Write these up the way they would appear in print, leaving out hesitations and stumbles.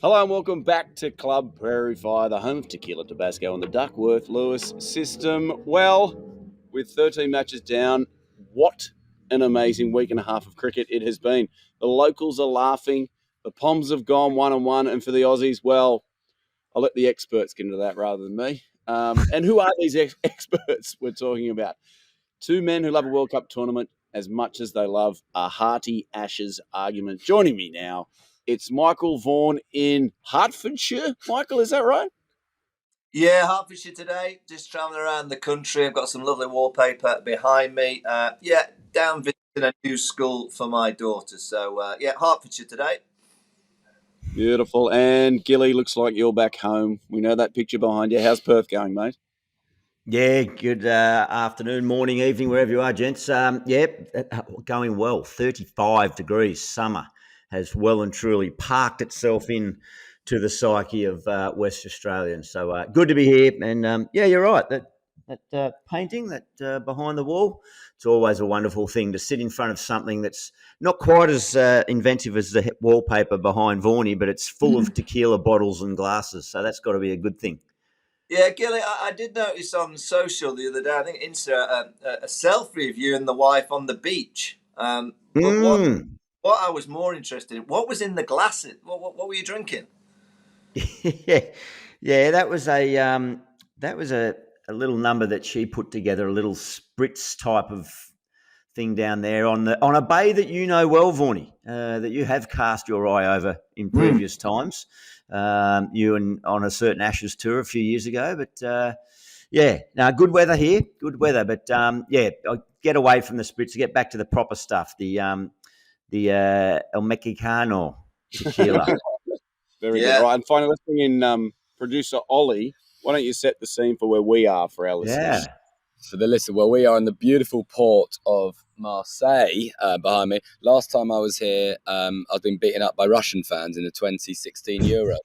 Hello and welcome back to Club Prairie Fire, the home of Tequila Tabasco and the Duckworth-Lewis system. Well, with 13 matches down, what an amazing week and a half of cricket it has been. The locals are laughing, the Poms have gone 1-1, and for the Aussies, well, I'll let the experts get into that rather than me. And who are these experts we're talking about? Two men who love a World Cup tournament as much as they love a hearty Ashes argument. Joining me now, it's Michael Vaughan in Hertfordshire. Michael, is that right? Yeah, Hertfordshire today. Just travelling around the country. I've got some lovely wallpaper behind me. Down visiting a new school for my daughter. So, Hertfordshire today. Beautiful. And Gilly, looks like you're back home. We know that picture behind you. How's Perth going, mate? Yeah, good afternoon, morning, evening, wherever you are, gents. Going well. 35 degrees summer has well and truly parked itself in to the psyche of West Australians. So good to be here. And you're right. That painting that behind the wall, it's always a wonderful thing to sit in front of something that's not quite as inventive as the wallpaper behind Vaughany, but it's full of tequila bottles and glasses. So that's got to be a good thing. Yeah, Gilly, I did notice on social the other day, I think Insta, a selfie of you and the wife on the beach. But what I was more interested in, what was in the glasses? What were you drinking? yeah, that was a little number that she put together, a little spritz type of thing down there on a bay that you know well, Vaughany, that you have cast your eye over in previous times. You and on a certain Ashes tour a few years ago, but good weather here, good weather. But I'll get away from the spritz to get back to the proper stuff. The El Mexicano tequila. Very good. Right, and finally, let's bring in producer Ollie. Why don't you set the scene for where we are for our listeners? Yeah. For the listener, well, we are in the beautiful port of Marseille behind me. Last time I was here, I've been beaten up by Russian fans in the 2016 Euros.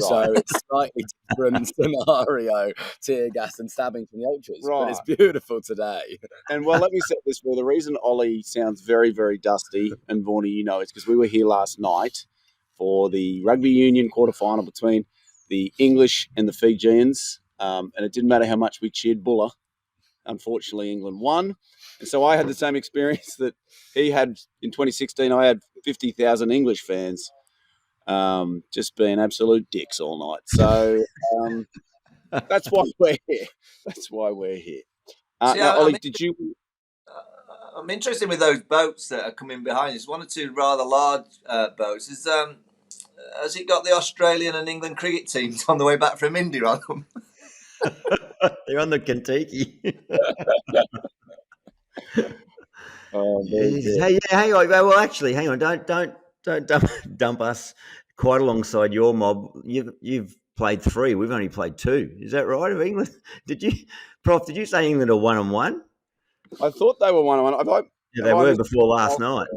Right. So it's a slightly different scenario, tear gas and stabbing from the ultras. Right. But it's beautiful today. And well, let me set this for the reason Ollie sounds very, very dusty, and Vaughany, you know, it's because we were here last night for the rugby union quarterfinal between the English and the Fijians, and it didn't matter how much we cheered Buller. Unfortunately, England won. And so I had the same experience that he had in 2016. I had 50,000 English fans just being absolute dicks all night. So that's why we're here. That's why we're here. Ollie, did you... I'm interested with those boats that are coming behind us. One or two rather large boats. Has it got the Australian and England cricket teams on the way back from India on them? They're on the Kentucky. Hang on. Well, actually, hang on. Don't dump us quite alongside your mob. You've played 3. We've only played 2. Is that right? Of England? Did you say England are 1-1? I thought they were 1-1. Yeah, they were before last night.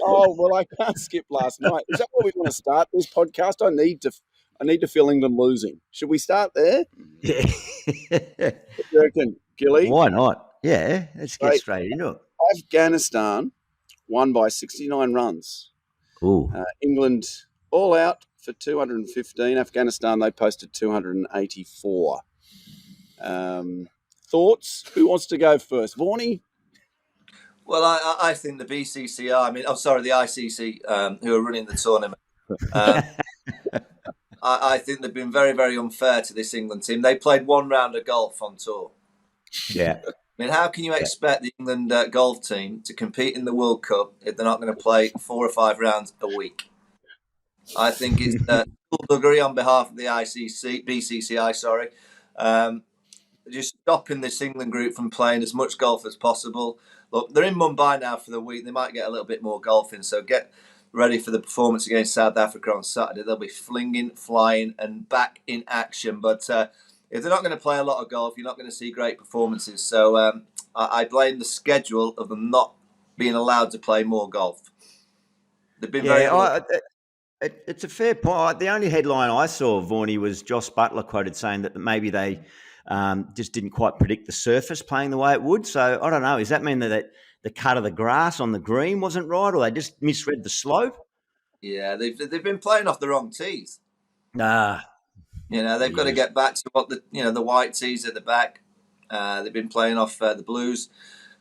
Oh well, I can't skip last night. Is that what we want to start this podcast? I need to feel England losing. Should we start there? Yeah. What do you reckon, Gilly? Why not? Yeah, let's get straight into it. Afghanistan won by 69 runs. Ooh. England all out for 215. Afghanistan, they posted 284. Thoughts? Who wants to go first? Vaughany? Well, I think the BCCI, the ICC, who are running the tournament, I think they've been very, very unfair to this England team. They played 1 round of golf on tour. Yeah. How can you expect the England golf team to compete in the World Cup if they're not going to play 4 or 5 rounds a week? I think it's skullduggery on behalf of the BCCI, just stopping this England group from playing as much golf as possible. Look, they're in Mumbai now for the week. They might get a little bit more golf in, so get ready for the performance against South Africa on Saturday. They'll be flinging, flying, and back in action. But if they're not going to play a lot of golf, you're not going to see great performances. So I blame the schedule of them not being allowed to play more golf. They've been it's a fair point. The only headline I saw, Vaughany, was Joss Butler quoted saying that maybe they just didn't quite predict the surface playing the way it would. So I don't know. Does that mean that the cut of the grass on the green wasn't right, or they just misread the slope? Yeah, they've been playing off the wrong tees. They've got to get back to what the white tees at the back. They've been playing off the blues.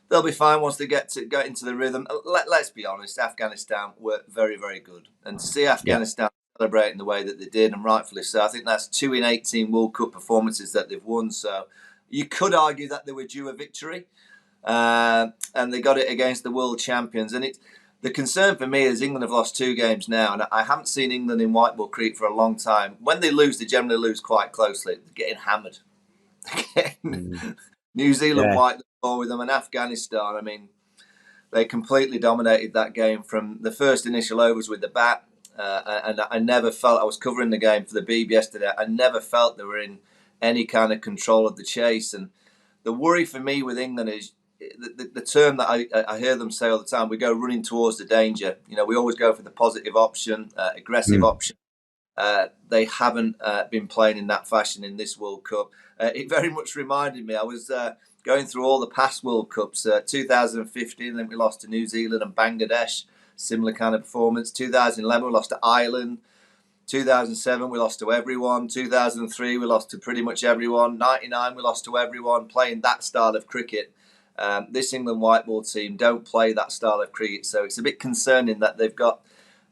They'll be fine once they get into the rhythm. Let's be honest, Afghanistan were very, very good. And to see Afghanistan celebrating the way that they did, and rightfully so, I think that's 2 in 18 World Cup performances that they've won. So you could argue that they were due a victory. And they got it against the world champions. And the concern for me is England have lost 2 games now. And I haven't seen England in white ball cricket for a long time. When they lose, they generally lose quite closely. They're getting hammered. New Zealand white ball with them, and Afghanistan. I mean, they completely dominated that game from the first initial overs with the bat. And I never felt, I was covering the game for the Beeb yesterday, I never felt they were in any kind of control of the chase. And the worry for me with England is the term that I hear them say all the time, we go running towards the danger. We always go for the positive option, aggressive option. They haven't been playing in that fashion in this World Cup. It very much reminded me, I was going through all the past World Cups. 2015, I think we lost to New Zealand and Bangladesh, similar kind of performance. 2011, we lost to Ireland. 2007, we lost to everyone. 2003, we lost to pretty much everyone. 99, we lost to everyone, playing that style of cricket. This England white ball team don't play that style of cricket, so it's a bit concerning that they've got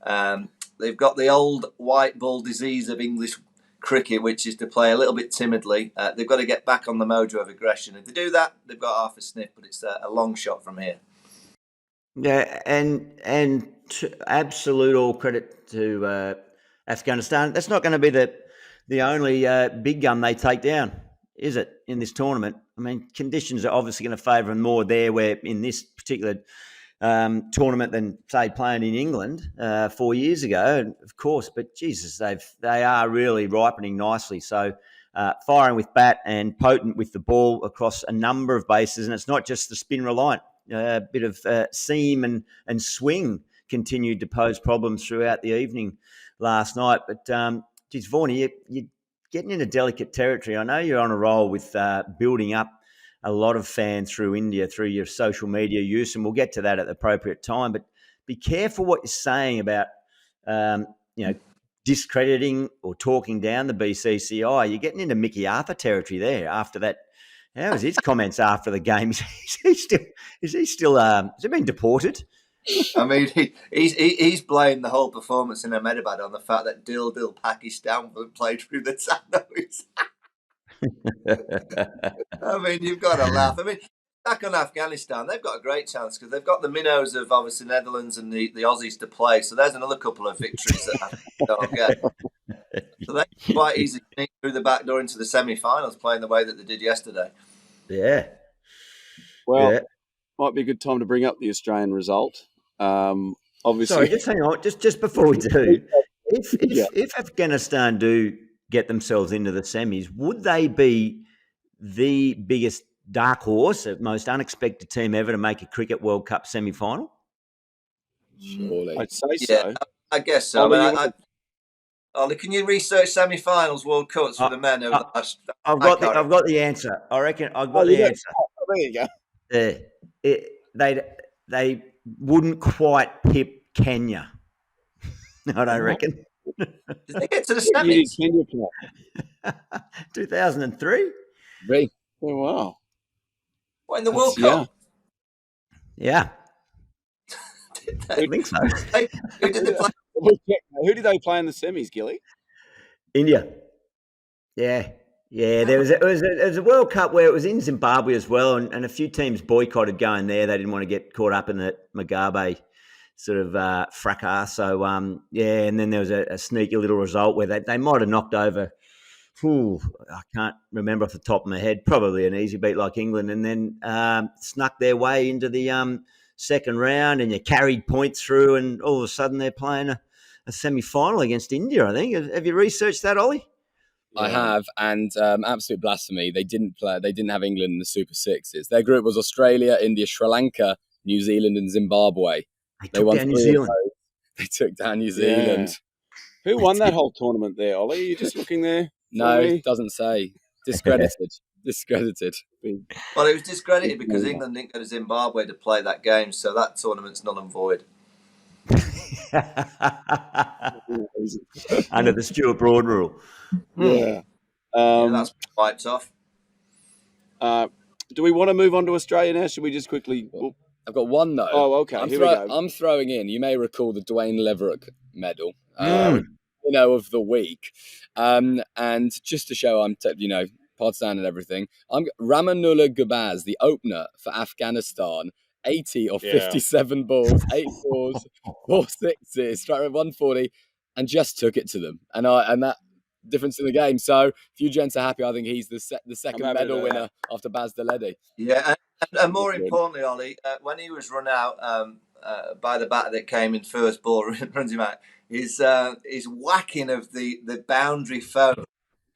the old white ball disease of English cricket, which is to play a little bit timidly. They've got to get back on the mojo of aggression. If they do that, they've got half a sniff, but it's a long shot from here. Yeah, and absolute all credit to Afghanistan. That's not going to be the only big gun they take down, is it, in this tournament? I mean, conditions are obviously going to favour them more there, where in this particular tournament than, say, playing in England 4 years ago, of course. But Jesus, they are really ripening nicely. So firing with bat and potent with the ball across a number of bases, and it's not just the spin reliant. A bit of seam and swing continued to pose problems throughout the evening last night. But geez, Vaughany, you're getting into delicate territory. I know you're on a roll with building up a lot of fans through India, through your social media use, and we'll get to that at the appropriate time. But be careful what you're saying about, discrediting or talking down the BCCI. You're getting into Mickey Arthur territory there after that. How was his comments after the game? Has he been deported? I mean, he's blamed the whole performance in Ahmedabad on the fact that Dil Pakistan played through the Tannoys. I mean, you've got to laugh. I mean, back on Afghanistan, they've got a great chance because they've got the minnows of obviously Netherlands and the Aussies to play. So there's another couple of victories that they'll get. So they're quite easy to sneak through the back door into the semi-finals, playing the way that they did yesterday. Yeah. Well, might be a good time to bring up the Australian result. Obviously, sorry, just hang on. Just before we do, if Afghanistan do get themselves into the semis, would they be the biggest dark horse, the most unexpected team ever to make a Cricket World Cup semi-final? Surely. I'd say so. I guess so. Ollie, can you research semi-finals World Cups for the men? I've got the answer. I reckon I've got the answer. There you go. They wouldn't quite pip Kenya. I don't reckon. Did they get to the semis? Kenya play? 2003. Really? Oh, wow. What, in the World Cup? Yeah. I think so. Who did they play? Who did they play in the semis, Gilly? India. Yeah. There was a World Cup where it was in Zimbabwe as well, and a few teams boycotted going there. They didn't want to get caught up in the Mugabe sort of fracas. So, and then there was a sneaky little result where they might have knocked over, I can't remember off the top of my head, probably an easy beat like England, and then snuck their way into the second round, and you carried points through, and all of a sudden they're playing a semi-final against India, I think. Have you researched that, Ollie? I have, and absolute blasphemy. They didn't have England in the Super Sixes. Their group was Australia, India, Sri Lanka, New Zealand, and Zimbabwe. They won down New Zealand. They took down New Zealand. Who won that whole tournament there, Ollie? Are you just looking there? No, it doesn't say. Discredited. Discredited. Well, it was discredited because England didn't go to Zimbabwe to play that game, so that tournament's null and void. Under the Stuart Broad rule. Yeah. Yeah, that's quite tough. Do we want to move on to Australia now? Should we just quickly? I've got one though. Oh, okay. Here we go. I'm throwing in. You may recall the Dwayne Leverock Medal, of the week, and just to show I'm partisan and everything. I'm Ramanullah Gubaz, the opener for Afghanistan. 80 of 57 balls, 8 fours, 4 sixes, strike rate 140, and just took it to them. And that difference in the game. So if you gents are happy, I think he's the second medal winner after Bazzballed. Yeah, and more importantly, Ollie, when he was run out by the batter that came in first ball, runs him out, his whacking of the boundary foam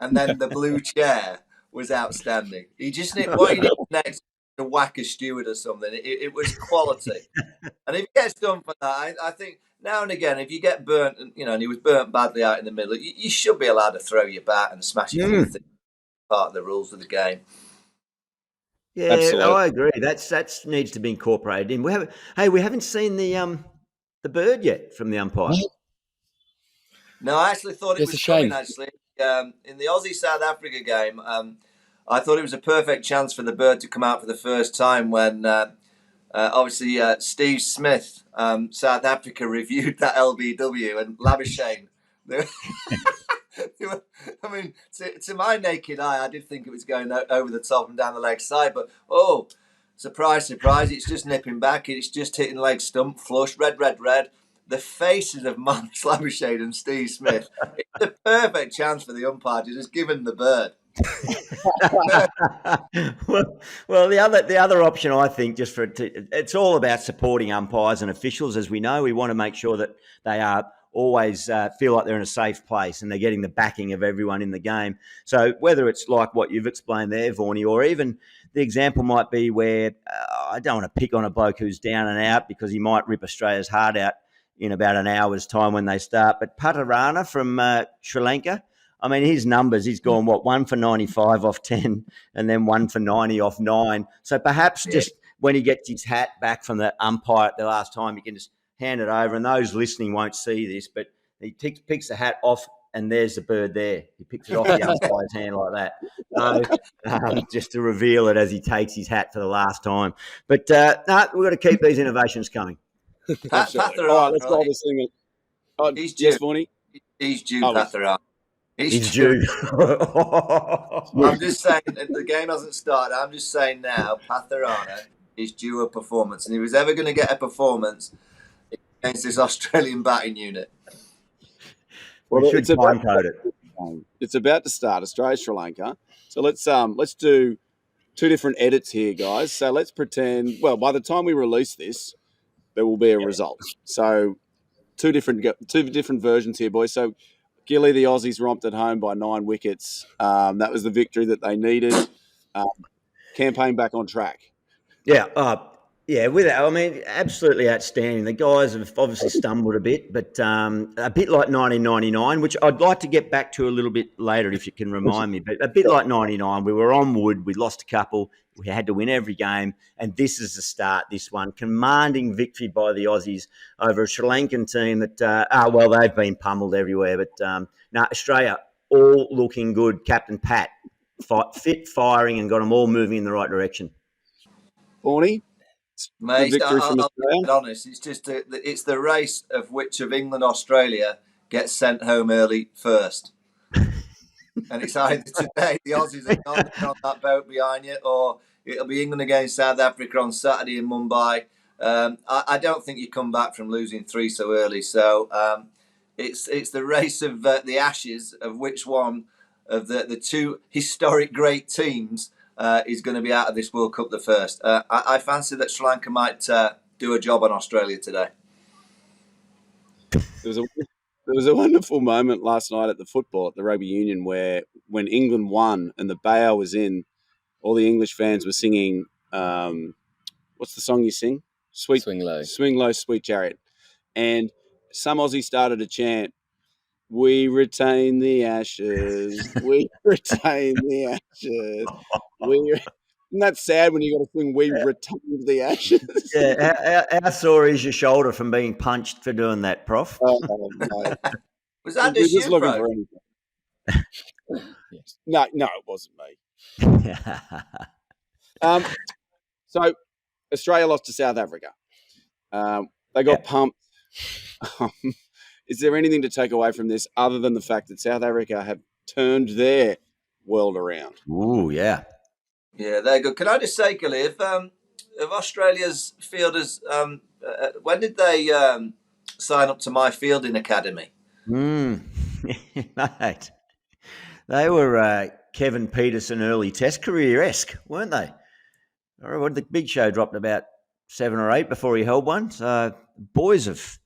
and then the blue chair was outstanding. He just what he needed next to whack a steward or something. It was quality. And if he gets done for that, I think now and again, if you get burnt, and he was burnt badly out in the middle, you should be allowed to throw your bat and smash it through the thing. Part of the rules of the game. Yeah, absolutely. I agree. That needs to be incorporated in. We haven't seen the bird yet from the umpire. No, I actually thought it was coming. Actually, in the Aussie South Africa game, I thought it was a perfect chance for the bird to come out for the first time when obviously Steve Smith, South Africa, reviewed that LBW and Labuschagne. I mean, to my naked eye, I did think it was going over the top and down the leg side, but surprise, it's just nipping back. It's just hitting leg stump, flush, red. The faces of Mark Labuschagne and Steve Smith. It's a perfect chance for the umpire to just give him the bird. well, the other option, I think, it's all about supporting umpires and officials. As we know, we want to make sure that they are always feel like they're in a safe place and they're getting the backing of everyone in the game. So whether it's like what you've explained there, Vaughany, or even the example might be where I don't want to pick on a bloke who's down and out because he might rip Australia's heart out in about an hour's time when they start. But Patarana from Sri Lanka, I mean, his numbers, he's gone, 1 for 95 off 10 and then 1 for 90 off 9. So perhaps just when he gets his hat back from the umpire at the last time, he can just hand it over. And those listening won't see this, but he picks the hat off and there's the bird there. He picks it off the umpire's hand like that. So just to reveal it as he takes his hat for the last time. But we've got to keep these innovations coming. Let's call this thing. He's due. Yes, Vaughany? He's due, Patarana. He's due. I'm just saying, the game hasn't started. I'm just saying now, Patarana is due a performance. And if he was ever going to get a performance against this Australian batting unit. Well, it's about to start, Australia, Sri Lanka. So let's do two different edits here, guys. So let's pretend, by the time we release this, there will be a result. So two different versions here, boys. So Gilly, the Aussies romped at home by 9 wickets. That was the victory that they needed. Campaign back on track. Yeah, absolutely outstanding. The guys have obviously stumbled a bit, but a bit like 1999, which I'd like to get back to a little bit later if you can remind me, but a bit like 99, we were on wood, we lost a couple, we had to win every game, and this is the start, this one. Commanding victory by the Aussies over a Sri Lankan team that, they've been pummeled everywhere, but Australia all looking good. Captain Pat, fit, firing, and got them all moving in the right direction. Vaughany? Mate, I'll be honest. It's just it's the race of which of England, Australia gets sent home early first, and it's either today the Aussies are on that boat behind you, or it'll be England against South Africa on Saturday in Mumbai. I don't think you come back from losing 3 so early. So it's the race of the Ashes of which one of the two historic great teams is going to be out of this World Cup the first. I fancy that Sri Lanka might do a job on Australia today. There was a wonderful moment last night at the rugby union, where when England won and the bail was in, all the English fans were singing, what's the song you sing? Swing Low. Swing Low, Sweet Chariot. And some Aussie started to chant, "We retain the Ashes. We retain the Ashes." Isn't that sad when you got to think we retained the Ashes? Yeah, how sore is your shoulder from being punched for doing that, Prof? Oh, mate. Was that We're just just you, looking bro? for anything. Yes. No, it wasn't me. So Australia lost to South Africa. They got pumped. Is there anything to take away from this other than the fact that South Africa have turned their world around? Ooh, yeah. Yeah, they're good. Can I just say, Gilly, if Australia's fielders, when did they sign up to my fielding academy? Mate. They were Kevin Peterson early Test career-esque, weren't they? The Big Show dropped about 7 or 8 before he held one. So boys have,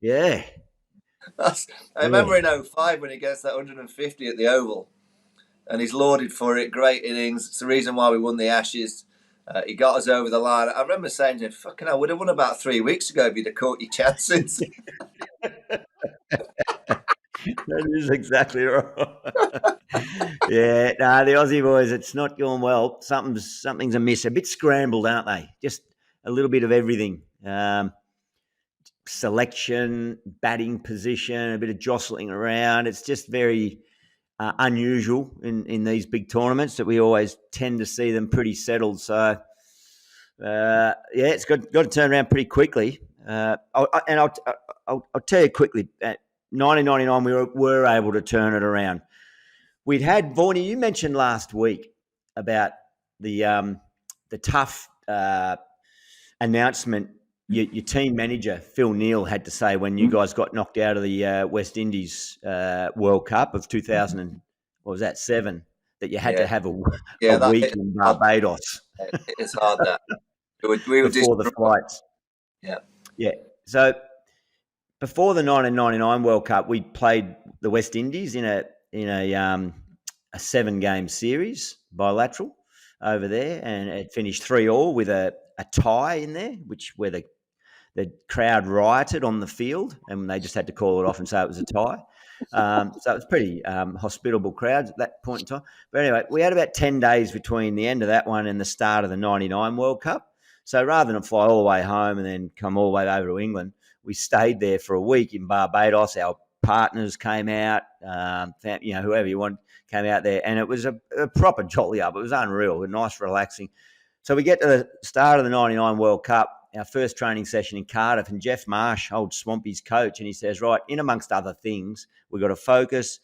yeah. I remember in 05 when he gets that 150 at the Oval, and he's lauded for it. Great innings. It's the reason why we won the Ashes. He got us over the line. I remember saying to him, "Fucking hell, would have won about 3 weeks ago if you'd have caught your chances." That is exactly right. Yeah, no, the Aussie boys, it's not going well. Something's amiss. A bit scrambled, aren't they? Just a little bit of everything. Selection, batting position, a bit of jostling around. It's just very unusual in these big tournaments that we always tend to see them pretty settled. So, it's got to turn around pretty quickly. I'll tell you quickly. 1999, we were able to turn it around. We'd had Vaughany. You mentioned last week about the tough announcement your team manager Phil Neal had to say when you guys got knocked out of the West Indies World Cup of 2000 and what was that 7 that you had to have a week in Barbados. It's hard that we were before the flights. Yeah. So before the 1999 World Cup, we played the West Indies in a 7-game series bilateral over there, and it finished 3-3 with a tie in there, where the crowd rioted on the field, and they just had to call it off and say it was a tie. So it was pretty hospitable crowds at that point in time. But anyway, we had about 10 days between the end of that one and the start of the 99 World Cup. So rather than fly all the way home and then come all the way over to England, we stayed there for a week in Barbados. Our partners came out, whoever you want came out there, and it was a proper jolly up. It was unreal, nice, relaxing. So we get to the start of the 99 World Cup, our first training session in Cardiff, and Jeff Marsh, old Swampy's coach, and he says, right, in amongst other things, we've got to focus.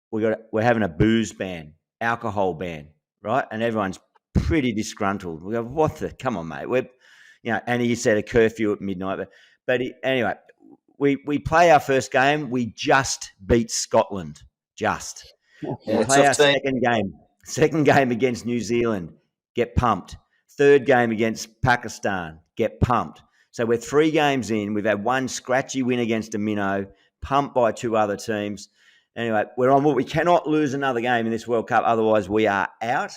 We're having a booze ban, alcohol ban, right? And everyone's pretty disgruntled. We go, come on, mate. And he said a curfew at midnight. But anyway, we play our first game. We just beat Scotland, just. We play our second game against New Zealand, get pumped. Third game against Pakistan, get pumped. So we're 3 games in. We've had one scratchy win against a minnow, pumped by 2 other teams. Anyway, we're on. We cannot lose another game in this World Cup, otherwise we are out.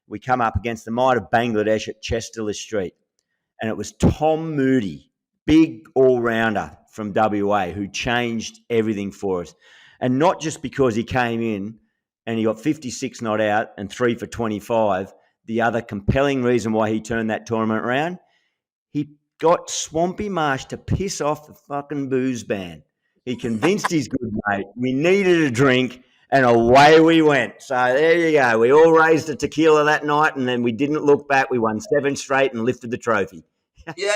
We come up against the might of Bangladesh at Chesterley Street, and it was Tom Moody, big all-rounder from WA, who changed everything for us. And not just because he came in and he got 56 not out and 3 for 25. The other compelling reason why he turned that tournament around, he got Swampy Marsh to piss off the fucking booze ban. He convinced his good mate we needed a drink, and away we went. So there you go. We all raised a tequila that night, and then we didn't look back. We won 7 straight and lifted the trophy. Yeah,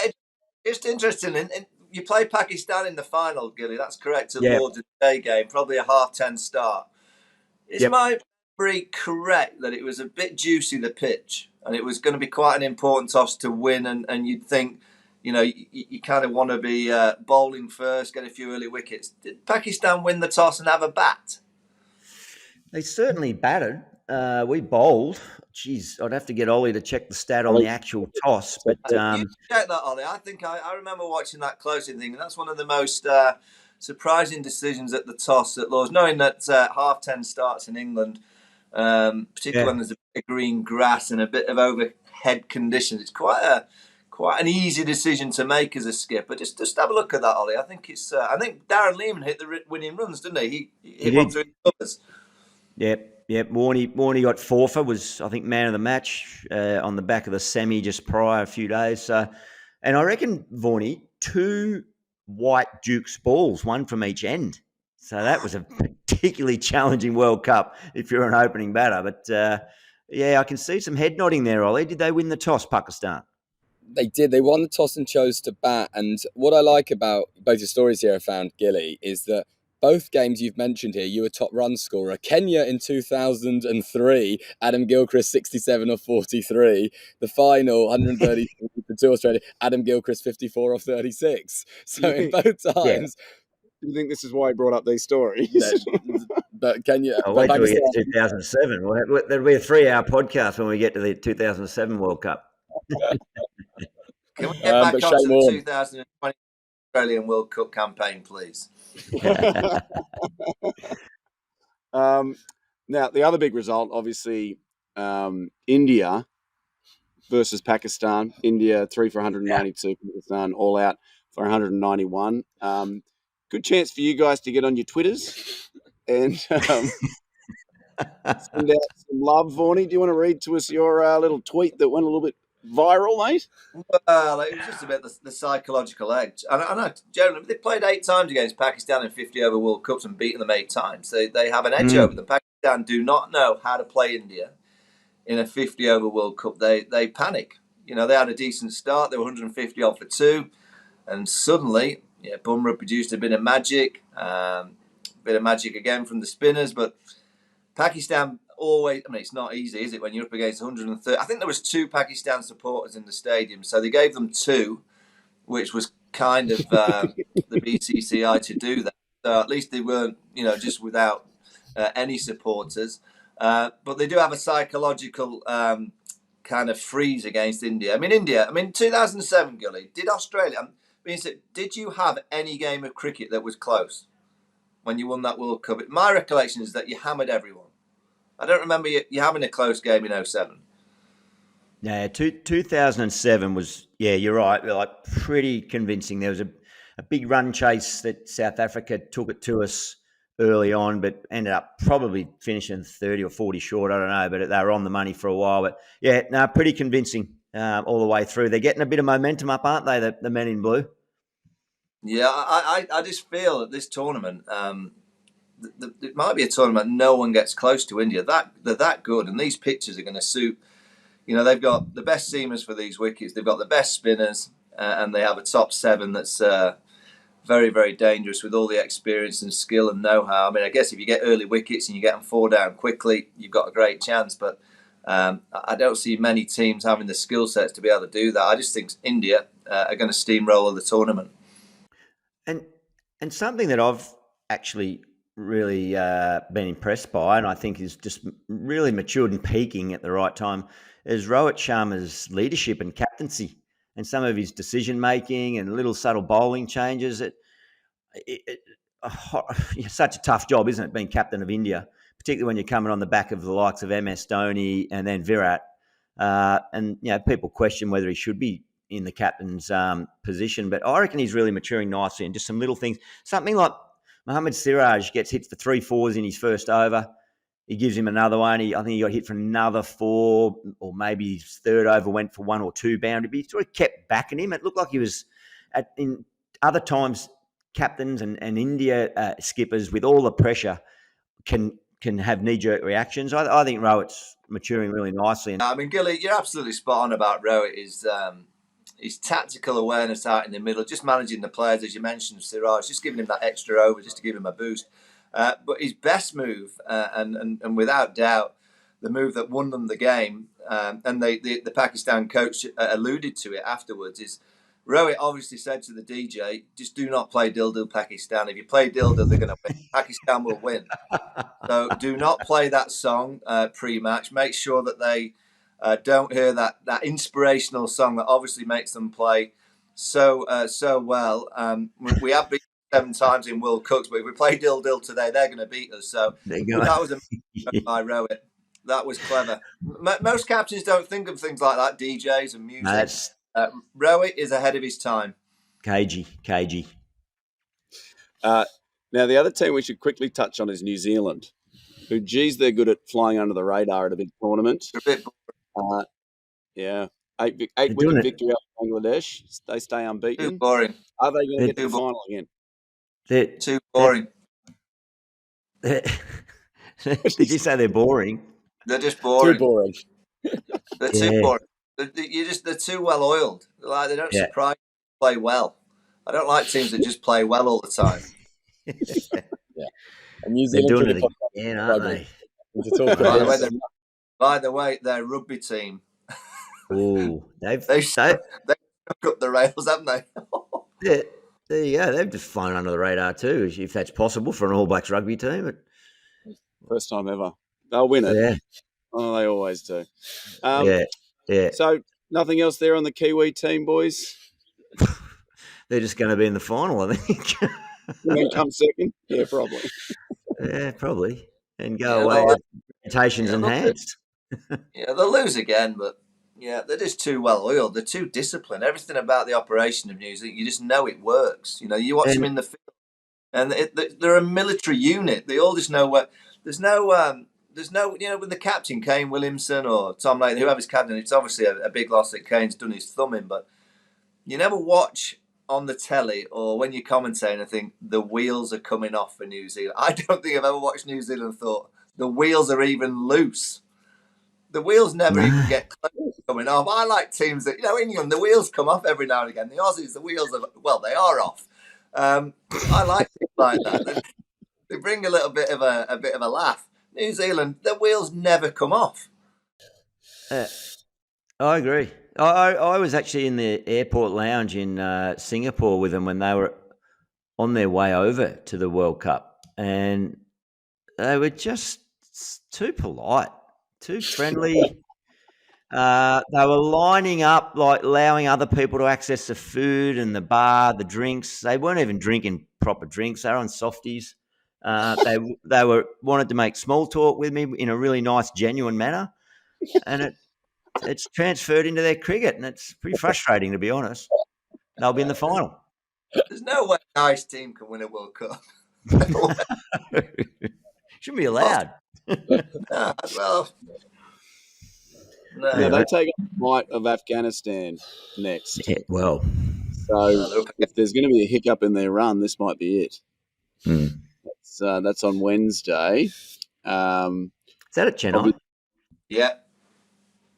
it's interesting. And you play Pakistan in the final, Gilly. That's correct. At Lord's Day game, probably a 10:30 start. Is my memory correct that it was a bit juicy, the pitch, and it was going to be quite an important toss to win? And you'd think, you kind of want to be bowling first, get a few early wickets. Did Pakistan win the toss and have a bat? They certainly batted. We bowled. Jeez, I'd have to get Ollie to check the stat on the actual toss. But you check that, Ollie. I think I remember watching that closely thing, and that's one of the most surprising decisions at the toss at Lord's, knowing that 10:30 starts in England, particularly when there's a bit of green grass and a bit of overhead conditions. It's quite an easy decision to make as a skipper. Just have a look at that, Ollie. I think I think Darren Lehman hit the winning runs, didn't he? He hit one through the covers. Yep. Yeah, Vaughany got forfeit, was, I think, man of the match on the back of the semi just prior a few days. So, and I reckon, Vaughany, 2 white Duke's balls, one from each end. So that was a particularly challenging World Cup if you're an opening batter. But, yeah, I can see some head nodding there, Ollie. Did they win the toss, Pakistan? They did. They won the toss and chose to bat. And what I like about both your stories here, I found, Gilly, is that both games you've mentioned here, you were top run scorer. Kenya in 2003, Adam Gilchrist 67 off 43. The final, 130 to Australia, Adam Gilchrist 54 off 36. So in both times... Do you think this is why he brought up these stories? But Kenya... I'll wait till we get to 2007. There'll be a 3-hour podcast when we get to the 2007 World Cup. Can we get back onto the 2020 Australian World Cup campaign, please? Now, the other big result, obviously, India versus Pakistan. India 3 for 192, Pakistan all out for 191. Good chance for you guys to get on your Twitters and send out some love, Vaughany. Do you want to read to us your little tweet that went a little bit viral, mate? Well, it was just about the psychological edge. And I know, generally, they played 8 times against Pakistan in 50-over World Cups and beaten them 8 times. They have an edge over them. Pakistan do not know how to play India in a 50-over World Cup. They panic. You know, they had a decent start. They were 150 off for 2. And suddenly, Bumrah produced a bit of magic. Again from the spinners. But Pakistan always, it's not easy, is it, when you're up against 130? I think there was 2 Pakistan supporters in the stadium, so they gave them 2, which was kind of the BCCI to do that. So at least they weren't, just without any supporters. But they do have a psychological kind of freeze against India. India, 2007, Gilly, did Australia... did you have any game of cricket that was close when you won that World Cup? My recollection is that you hammered everyone. I don't remember you having a close game in 07. Yeah, 2007 was, you're right, like pretty convincing. There was a big run chase that South Africa took it to us early on, but ended up probably finishing 30 or 40 short. I don't know, but they were on the money for a while. But pretty convincing all the way through. They're getting a bit of momentum up, aren't they, the men in blue? Yeah, I just feel that this tournament, it might be a tournament no one gets close to India. They're that good, and these pitches are going to suit. They've got the best seamers for these wickets. They've got the best spinners, and they have a top 7 that's very, very dangerous with all the experience and skill and know-how. I guess if you get early wickets and you get them 4 down quickly, you've got a great chance. But I don't see many teams having the skill sets to be able to do that. I just think India are going to steamroller the tournament. And something that I've actually really been impressed by, and I think is just really matured and peaking at the right time, is Rohit Sharma's leadership and captaincy, and some of his decision making and little subtle bowling changes. It's such a tough job, isn't it, being captain of India, particularly when you're coming on the back of the likes of MS Dhoni and then Virat. And people question whether he should be in the captain's position, but I reckon he's really maturing nicely, and just some little things. Something like Mohammad Siraj gets hit for 3 fours in his first over. He gives him another one. I think he got hit for another 4, or maybe his third over went for 1 or 2 boundary. But he sort of kept backing him. It looked like he was, in other times, captains and India skippers with all the pressure can have knee-jerk reactions. I think Rohit's maturing really nicely. Gilly, you're absolutely spot on about Rohit. His tactical awareness out in the middle, just managing the players, as you mentioned, Siraj, just giving him that extra over just to give him a boost. But his best move, and without doubt, the move that won them the game, and the Pakistan coach alluded to it afterwards, is Rohit obviously said to the DJ, just do not play Dil Dil Pakistan. If you play Dil Dil, they're going to win. Pakistan will win. So do not play that song pre-match. Make sure that they don't hear that inspirational song that obviously makes them play so well. We have beaten 7 times in World Cups, but if we play Dil Dil today, they're going to beat us. So that was a by Rohit. That was clever. Most captains don't think of things like that, DJs and music. Rohit is ahead of his time. KG. Now, the other team we should quickly touch on is New Zealand. who, geez, they're good at flying under the radar at a big tournament. They're a bit Yeah. They're Eight doing wicket it. victory over Bangladesh. They stay too unbeaten. boring. Are they going to get to Too the final again? Too boring. Did you say they're boring? They're just boring. Too boring. They're too boring. They're too well oiled. Like they don't surprise play well. I don't like teams that just play well all the time. Yeah. And New They're Zealand doing it again, aren't they? By the way, their rugby team. Oh, they've stuck up the rails, haven't they? Yeah, there you go. They've just flown under the radar too, if that's possible for an All Blacks rugby team. First time ever. They'll win it. Yeah. Oh, they always do. Yeah. So nothing else there on the Kiwi team, boys? They're just going to be in the final, I think. And come second? Yeah, probably. Yeah, probably. And go away with reputations enhanced. Yeah, they'll lose again, but yeah, they're just too well oiled. They're too disciplined. Everything about the operation of New Zealand, you just know it works. You know, you watch them in the field, and they're a military unit. They all just know where. There's no, when the captain, Kane Williamson or Tom Layton, whoever's captain, it's obviously a big loss that Kane's done his thumb in, but you never watch on the telly or when you're commentating and think the wheels are coming off for New Zealand. I don't think I've ever watched New Zealand and thought the wheels are even loose. The wheels never even get close to coming off. I like teams that, England, the wheels come off every now and again. The Aussies, the wheels they are off. I like things like that. They bring a little bit of a laugh. New Zealand, the wheels never come off. I agree. I was actually in the airport lounge in Singapore with them when they were on their way over to the World Cup, and they were just too polite, too friendly. They were lining up, like allowing other people to access the food and the bar, the drinks. They weren't even drinking proper drinks. They were on softies. They wanted to make small talk with me in a really nice, genuine manner, and it's transferred into their cricket, and it's pretty frustrating, to be honest. They'll be in the final. There's no way a nice team can win a World Cup. Shouldn't be allowed. Well, no. Yeah, they take on the might of Afghanistan next. Yeah, well. So if there's going to be a hiccup in their run, this might be it. That's on Wednesday. Is that at Chennai? Yeah.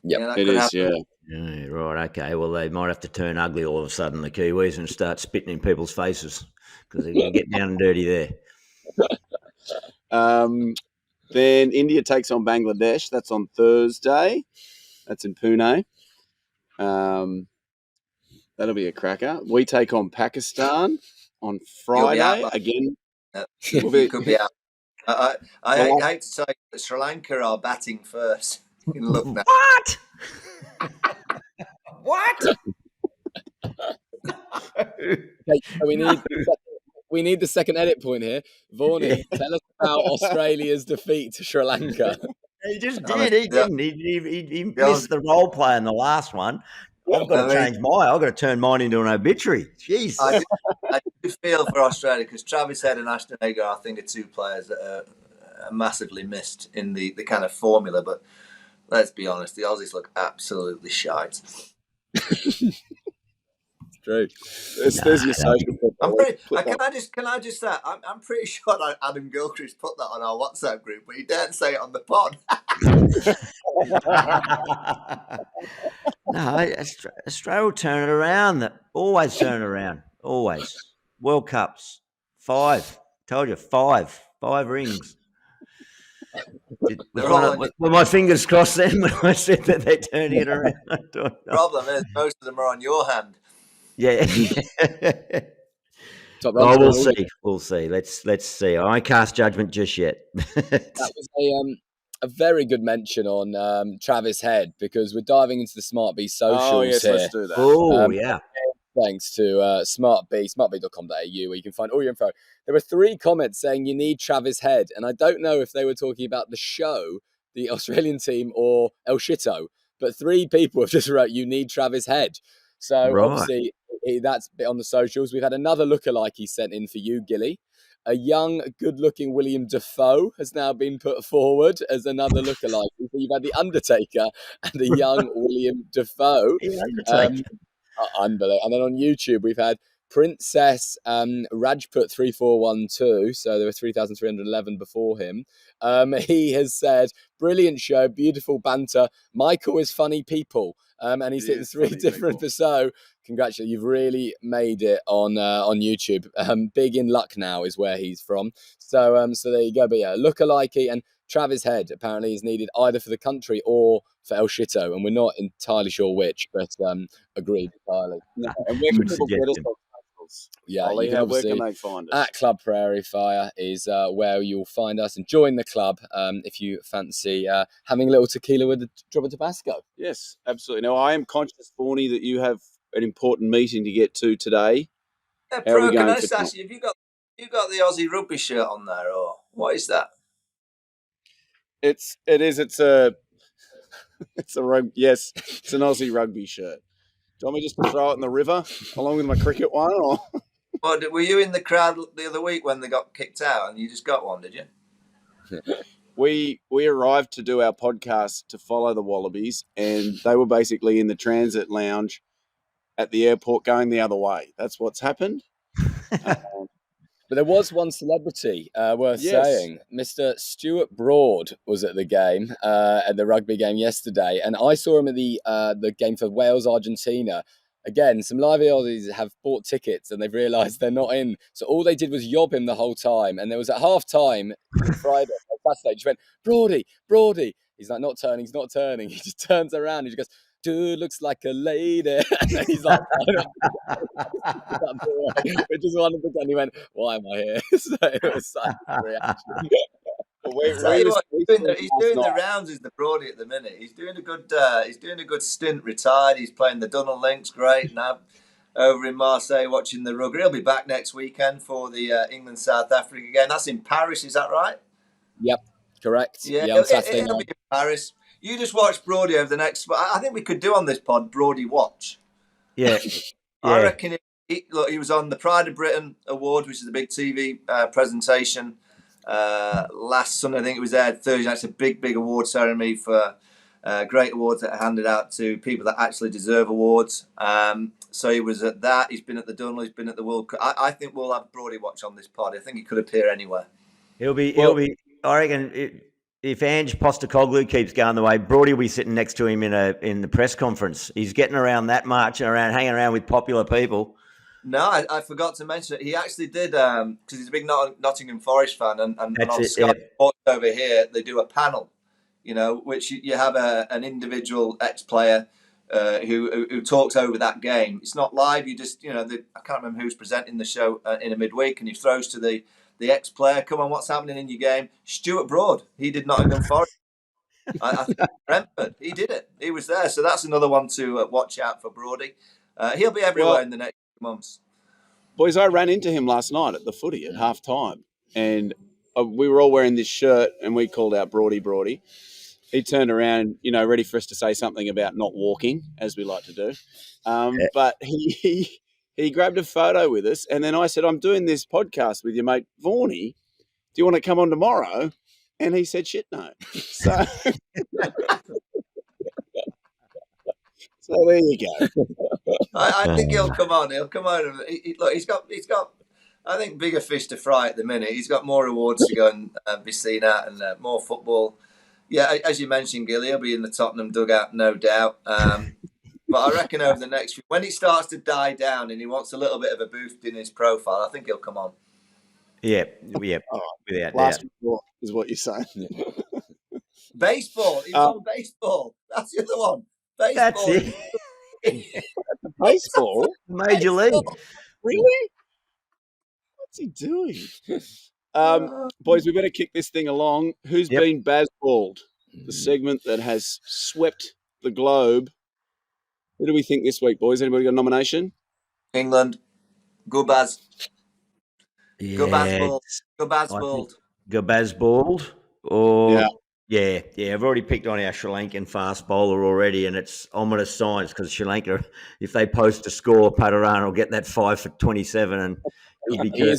Yeah, it is, yeah. Yeah, right, okay. Well, they might have to turn ugly all of a sudden, the Kiwis, and start spitting in people's faces because they're going to get down and dirty there. Then India takes on Bangladesh. That's on Thursday. That's in Pune. That'll be a cracker. We take on Pakistan on Friday. Again, could be out. I hate to say that Sri Lanka are batting first. Look now. What? What? Okay, so we need the second edit point here. Vaughany, tell us about Australia's defeat to Sri Lanka. He just did. He didn't. He missed the role play in the last one. I've got to change mine. I've got to turn mine into an obituary. Jeez. I do feel for Australia because Travis Head and Ashton Agar, I think, are two players that are massively missed in the kind of formula. But let's be honest, the Aussies look absolutely shite. True. There's your social. Can I just say I'm pretty sure that Adam Gilchrist put that on our WhatsApp group, but he daren't say it on the pod. No, Australia will turn it around. Always turn it around. Always. World Cups. 5. Told you, 5. 5 rings. Were my fingers crossed then when I said that they're turning it around? The problem is most of them are on your hand. Yeah. Oh, we'll see. We'll see. Let's see. I won't cast judgment just yet. That was a very good mention on Travis Head because we're diving into the Smart Bee socials here. Let's do that. Oh, yeah. Thanks to Smart Bee, smartbee.com.au, where you can find all your info. There were 3 comments saying you need Travis Head, and I don't know if they were talking about the show, the Australian team, or El Shito, but 3 people have just wrote you need Travis Head. So obviously that's a bit on the socials. We've had another lookalike he sent in for you, Gilly. a young, good-looking William Dafoe has now been put forward as another lookalike. So you've had the Undertaker and a young William Dafoe. Unbelievable. And then on YouTube, we've had Princess Rajput 3412. So there were 3,311 before him. He has said, brilliant show, beautiful banter. Michael is funny people. And he's hitting 3 different for so. Congratulations, you've really made it on YouTube. Big in Lucknow is where he's from. So there you go. But yeah, lookalike, and Travis Head apparently is needed either for the country or for El Shito, and we're not entirely sure which, but agreed entirely. No. And where can people get us on socials? Yeah, Ollie, where can they find us? At Club Prairie Fire is where you'll find us, and join the club if you fancy having a little tequila with a drop of Tabasco. Yes, absolutely. Now, I am conscious, Vaughany, that you have an important meeting to get to today. Yeah, Pro, can I just ask you, have you got the Aussie rugby shirt on there, or what is that? It's a rugby. Yes, it's an Aussie rugby shirt. Do you want me just to throw it in the river along with my cricket one? Or? Well, were you in the crowd the other week when they got kicked out and you just got one, did you? We arrived to do our podcast to follow the Wallabies, and they were basically in the transit lounge at the airport going the other way. That's what's happened. But there was one celebrity worth saying. Mr. Stuart Broad was at the game, at the rugby game yesterday, and I saw him at the game for Wales-Argentina. Again, some live Aussies have bought tickets and they've realised they're not in. So all they did was yob him the whole time. And there was at half-time, Friday, Saturday, just went, Broady. He's like, not turning, he's not turning. He just turns around and he just goes, dude looks like a lady. And he's like, which is one of the and he went, why am I here? So it was such a reaction. He's doing the rounds as the Brody at the minute. He's doing a good stint retired. He's playing the Dunnell Links, great now over in Marseille watching the rugby. He'll be back next weekend for the England South Africa game. That's in Paris, is that right? Yep, correct. Yeah, on Saturday it'll be in Paris. You just watch Brody over the next. I think we could do on this pod Brody watch. Yeah, I reckon. He was on the Pride of Britain Award, which is a big TV presentation. Last Sunday, I think it was there Thursday. That's a big award ceremony for great awards that are handed out to people that actually deserve awards. So he was at that. He's been at the Dunnell. He's been at the World Cup. I think we'll have Brody watch on this pod. I think he could appear anywhere. He'll be. I reckon if Ange Postecoglou keeps going the way, Brody will be sitting next to him in the press conference. He's getting around that much and hanging around with popular people. No, I forgot to mention it. He actually did, because he's a big Nottingham Forest fan, and on Sky Sports over here, they do a panel, which you have an individual ex-player who talks over that game. It's not live. You just, I can't remember who's presenting the show in a midweek, and he throws to the ex-player, come on, what's happening in your game? Stuart Broad, he did Nottingham Forest. I think Brentford, he did it. He was there. So that's another one to watch out for Brody. He'll be everywhere in the next months. Boys, I ran into him last night at the footy at half time, and we were all wearing this shirt, and we called out Brody. He turned around, ready for us to say something about not walking, as we like to do. But he grabbed a photo with us, and then I said, I'm doing this podcast with your mate Vaughany. Do you want to come on tomorrow? And he said, shit, no. So there you go. I think he'll come on. He'll come on. Look, he's got. I think bigger fish to fry at the minute. He's got more awards to go and be seen at, and more football. Yeah, as you mentioned, Gilly, he'll be in the Tottenham dugout, no doubt. But I reckon over the next few, when he starts to die down and he wants a little bit of a boost in his profile, I think he'll come on. Yeah. All right. Without Last doubt. report is what you're saying. Baseball. He's on baseball. That's the other one. Baseball. That's it. Baseball? Major League. Really? What's he doing? Boys, we better kick this thing along. Who's been Bazzballed? The segment that has swept the globe. Who do we think this week, boys? Anybody got a nomination? England. Go Baz. Yeah, Go Bazzballed. Go Bazzballed. Go Bazzballed. Or yeah. I've already picked on our Sri Lankan fast bowler already, and it's ominous signs because Sri Lanka, if they post a score, Padarana will get that 5 for 27, and he'll be good.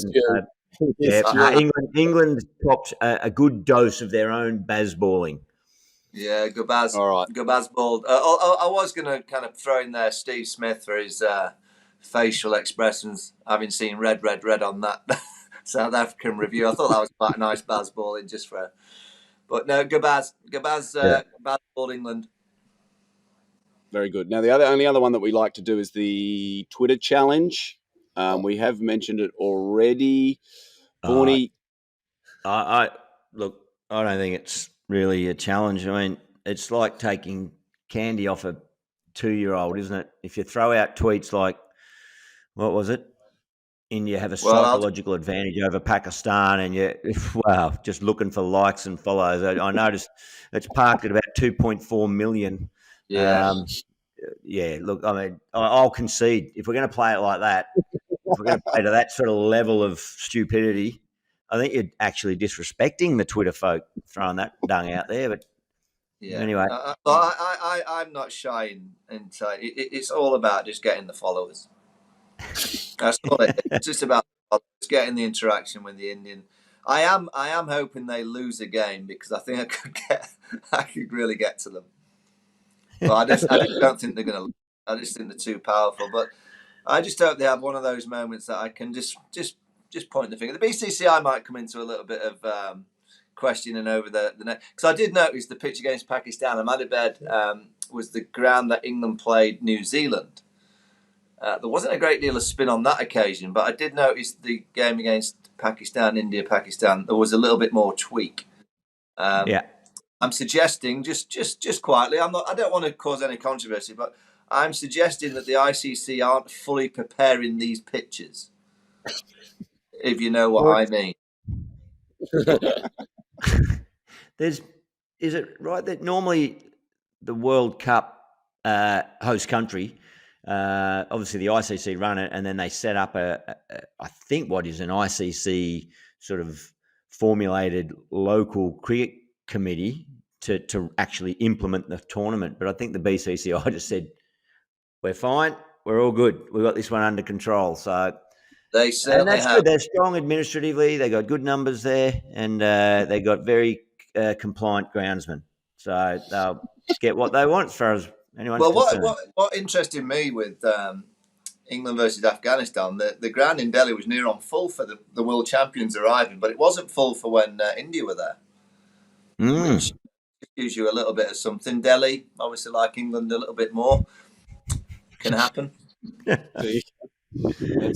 Yeah, I- England topped a good dose of their own Bazzballing. Yeah, go Baz. All right. Go Bazzballed. I was going to kind of throw in there Steve Smith for his facial expressions, having seen red on that South African review. I thought that was quite a nice Bazzballing just for. But no, go Bazzballed England. Very good. Now, the only other one that we like to do is the Twitter challenge. We have mentioned it already. Vaughany, I look. I don't think it's really a challenge. I mean, it's like taking candy off a 2-year-old, isn't it? If you throw out tweets like, "What was it? India have a psychological advantage over Pakistan," and just looking for likes and follows. I noticed it's parked at about 2.4 million. Yeah. Look, I mean, I'll concede if we're going to play it like that. If we're going to play to that sort of level of stupidity, I think you're actually disrespecting the Twitter folk throwing that dung out there. But anyway, I'm not shy in saying it's all about just getting the followers. That's all it is. It's just about getting the interaction with the Indian. I am hoping they lose a game because I think I could really get to them. But I just don't think they're going to lose. I just think they're too powerful. But I just hope they have one of those moments that I can just point the finger. The BCCI might come into a little bit of questioning over the net, because I did notice the pitch against Pakistan, Ahmedabad, was the ground that England played New Zealand. There wasn't a great deal of spin on that occasion, but I did notice the game against Pakistan, there was a little bit more tweak. I'm suggesting just quietly. I don't want to cause any controversy, but I'm suggesting that the ICC aren't fully preparing these pitches, if you know what I mean. is it right that normally the World Cup host country, obviously the ICC run it, and then they set up I think what is an ICC sort of formulated local cricket committee to actually implement the tournament. But I think the BCCI just said, we're fine, we're all good, we've got this one under control. So they certainly have. Good. They're strong administratively, they got good numbers there, and they got very compliant groundsmen. So they'll get what they want as far as anyone's concerned. What interested me with England versus Afghanistan, the ground in Delhi was near on full for the world champions arriving, but it wasn't full for when India were there. Which gives you a little bit of something. Delhi, obviously like England a little bit more. Can happen. That's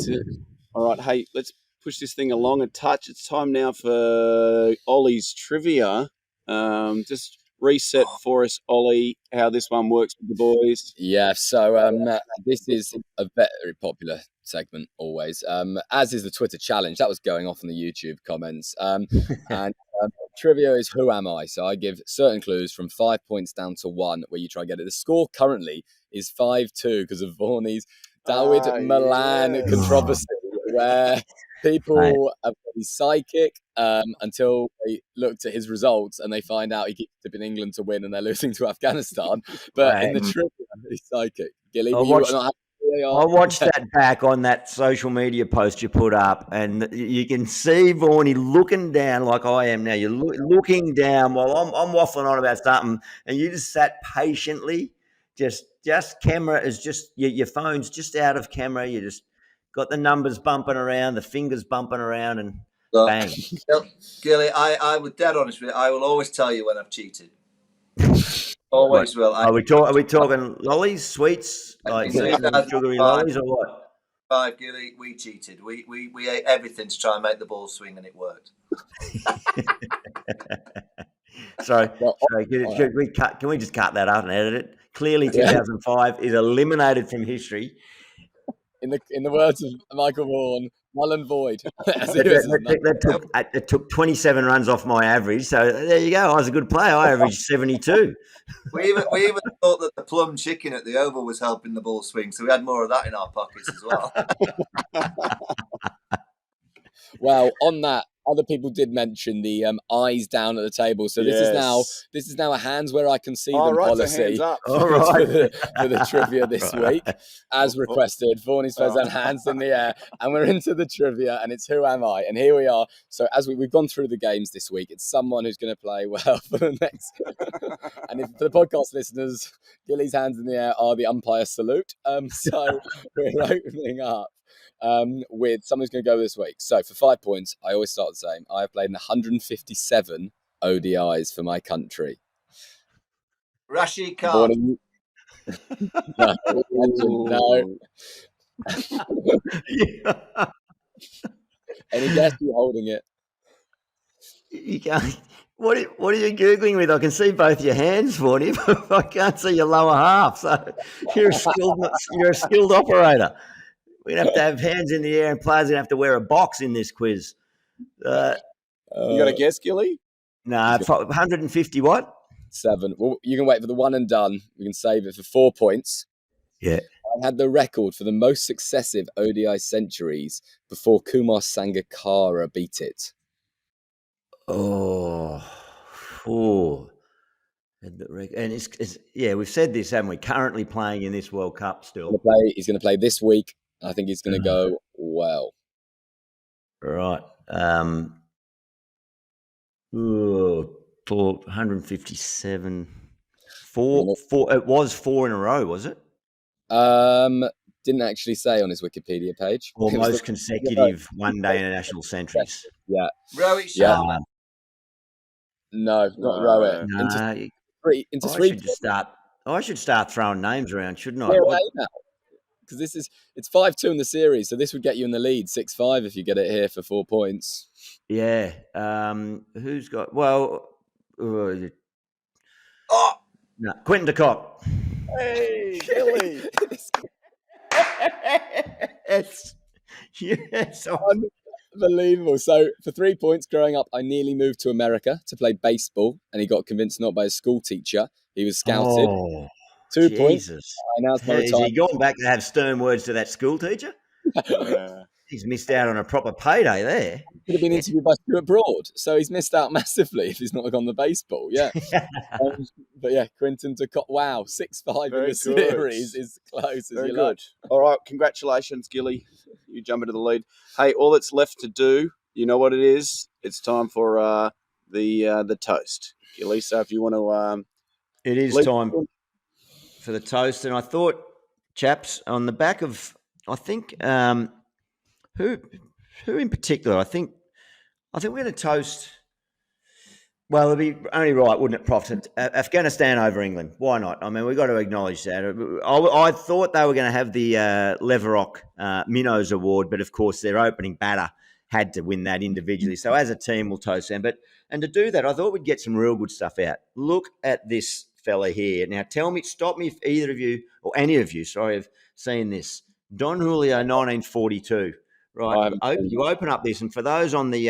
it. All right, hey, let's push this thing along a touch. It's time now for Ollie's trivia. Just reset for us, Ollie, how this one works with the boys. Yeah, so this is a very popular segment always, as is the Twitter challenge. That was going off in the YouTube comments. And trivia is Who Am I? So I give certain clues from 5 points down to 1 where you try to get it. The score currently is 5-2 because of Vaughany's Dawid Milan controversy, where people are very psychic until they looked at his results and they find out he keeps tipping England to win and they're losing to Afghanistan. But in the trivia, he's psychic. Gilly, I watched that back on that social media post you put up, and you can see Vaughany looking down like I am now. You're looking down while I'm waffling on about something, and you just sat patiently. Just camera is just your phone's just out of camera. You just got the numbers bumping around, the fingers bumping around, and bang. Gilly, I was dead honest with you. I will always tell you when I've cheated. Always will. Are we talking lollies, sweets, like sugary lollies, or what? Gilly, we cheated. We ate everything to try and make the ball swing, and it worked. Sorry, can we just cut that out and edit it? Clearly, 2005 is eliminated from history. In the words of Michael Vaughan, null and void. It took 27 runs off my average, so there you go. I was a good player. I averaged 72. We even thought that the plum chicken at the Oval was helping the ball swing, so we had more of that in our pockets as well. Well, on that other people did mention the eyes down at the table. So this is now a hands where I can see them right, policy. so hands up. All right. for the trivia this week, as requested. Vaughany's first and hands in the air, and we're into the trivia, and it's who am I? And here we are. So as we've gone through the games this week, it's someone who's going to play well for the next. And for the podcast listeners, Gilly's hands in the air are the umpire salute. So we're opening up with someone who's going to go this week. So for 5 points, I always start the same. I have played in 157 ODIs for my country. Rashid Khan. No. Any guess? You're holding it. You can't. What are you googling with? I can see both your hands, Vaughany, but I can't see your lower half. So you're a skilled operator. We're gonna have to have hands in the air, and players are gonna have to wear a box in this quiz. You got a guess, Gilly? No, 150 what? 7. Well, you can wait for the one and done. We can save it for 4 points. Yeah. I had the record for the most successive ODI centuries before Kumar Sangakkara beat it. Oh. And it's we've said this, haven't we? Currently playing in this World Cup still. He's going to play this week. I think he's going to go well. Right. 157. Four. It was 4 in a row, was it? Didn't actually say on his Wikipedia page. Or most consecutive one-day international centuries. Yeah. Rohit Sharma. No, not Rohit. No. Into three. I should start throwing names around, shouldn't I? Because it's 5-2 in the series, so this would get you in the lead 6-5 if you get it here for 4 points. Yeah. Who's got? Well. No, Quentin de Kock. Hey, Gilly. Yes. Unbelievable. So for 3 points, growing up, I nearly moved to America to play baseball, and he got convinced not by his school teacher. He was scouted. 2 points. Has he gone back to have stern words to that school teacher? He's missed out on a proper payday there. Could have been interviewed by Stuart Broad, so he's missed out massively if he's not gone the baseball. Yeah. But yeah, Quentin de Kock. Wow, 6-5 in the series is close as you like. All right, congratulations, Gilly. You jump into the lead. Hey, all that's left to do, you know what it is? It's time for the toast, Gilly. So if you want to, it is time for the toast. And I thought, chaps, on the back of, I think, who in particular? I think we're going to toast. Well, it'd be only right, wouldn't it, Prof? Afghanistan over England. Why not? I mean, we've got to acknowledge that. I thought they were going to have the Leverock Minnows Award, but of course their opening batter had to win that individually. So as a team, we'll toast them. And to do that, I thought we'd get some real good stuff out. Look at this fella here. Now, stop me if either of you, or any of you, have seen this. Don Julio, 1942. Right, you open up this, and for those on the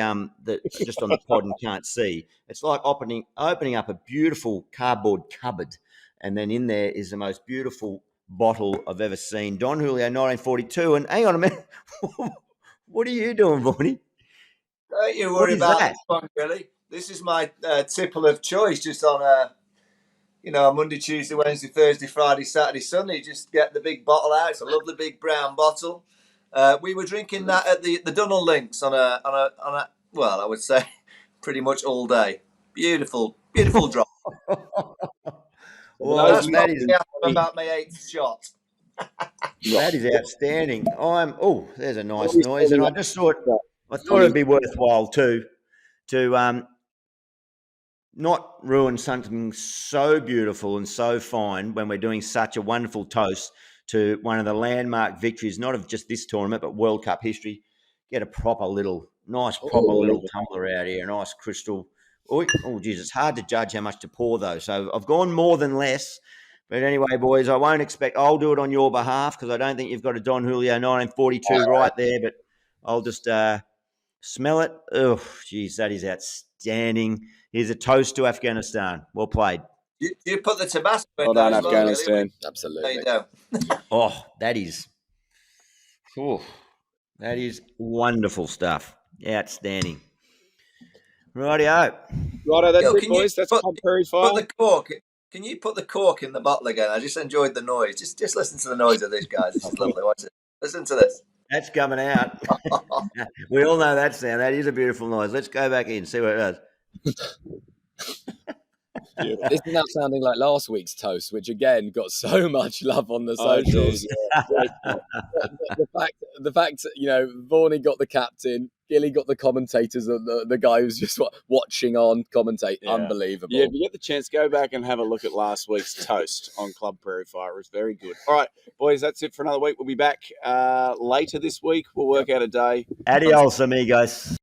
just on the pod and can't see, it's like opening up a beautiful cardboard cupboard, and then in there is the most beautiful bottle I've ever seen. Don Julio, 1942. And hang on a minute, what are you doing, Vaughany? Don't you worry about this one, Gilly. This is my tipple of choice, just on a Monday, Tuesday, Wednesday, Thursday, Friday, Saturday, Sunday. Just get the big bottle out. It's a lovely big brown bottle. We were drinking that at the Dunnell Links on a well, I would say pretty much all day. Beautiful drop. Well, that is about my 8th shot. That is outstanding. There's a nice noise, and I thought it'd be worthwhile to not ruin something so beautiful and so fine when we're doing such a wonderful toast to one of the landmark victories, not of just this tournament, but World Cup history. Get a proper little tumbler out here, a nice crystal. Oh, geez, it's hard to judge how much to pour, though. So I've gone more than less. But anyway, boys, I'll do it on your behalf because I don't think you've got a Don Julio 1942 right there, but I'll just smell it. Oh, geez, that is outstanding. Here's a toast to Afghanistan. Well played. You put the Tabasco in. Well done, Afghanistan. Absolutely. There you go. Oh, that is wonderful stuff. Outstanding. Rightio. Righto, that's Gil, it, boys. That's Club Prairie Fire. put the cork. Can you put the cork in the bottle again? I just enjoyed the noise. Just listen to the noise of this, guys. This is lovely. Watch it. Listen to this. That's coming out. We all know that sound. That is a beautiful noise. Let's go back in, see what it does. Beautiful. This is now sounding like last week's toast, which again got so much love on the Oh, socials. geez, yeah. the fact, Vaughany got the captain, Gilly got the commentators, the guy who's just watching on commentate. Yeah. Unbelievable. Yeah, if you get the chance, go back and have a look at last week's toast on Club Prairie Fire. It was very good. All right, boys, that's it for another week. We'll be back later this week. We'll work out a day. Adios, amigos.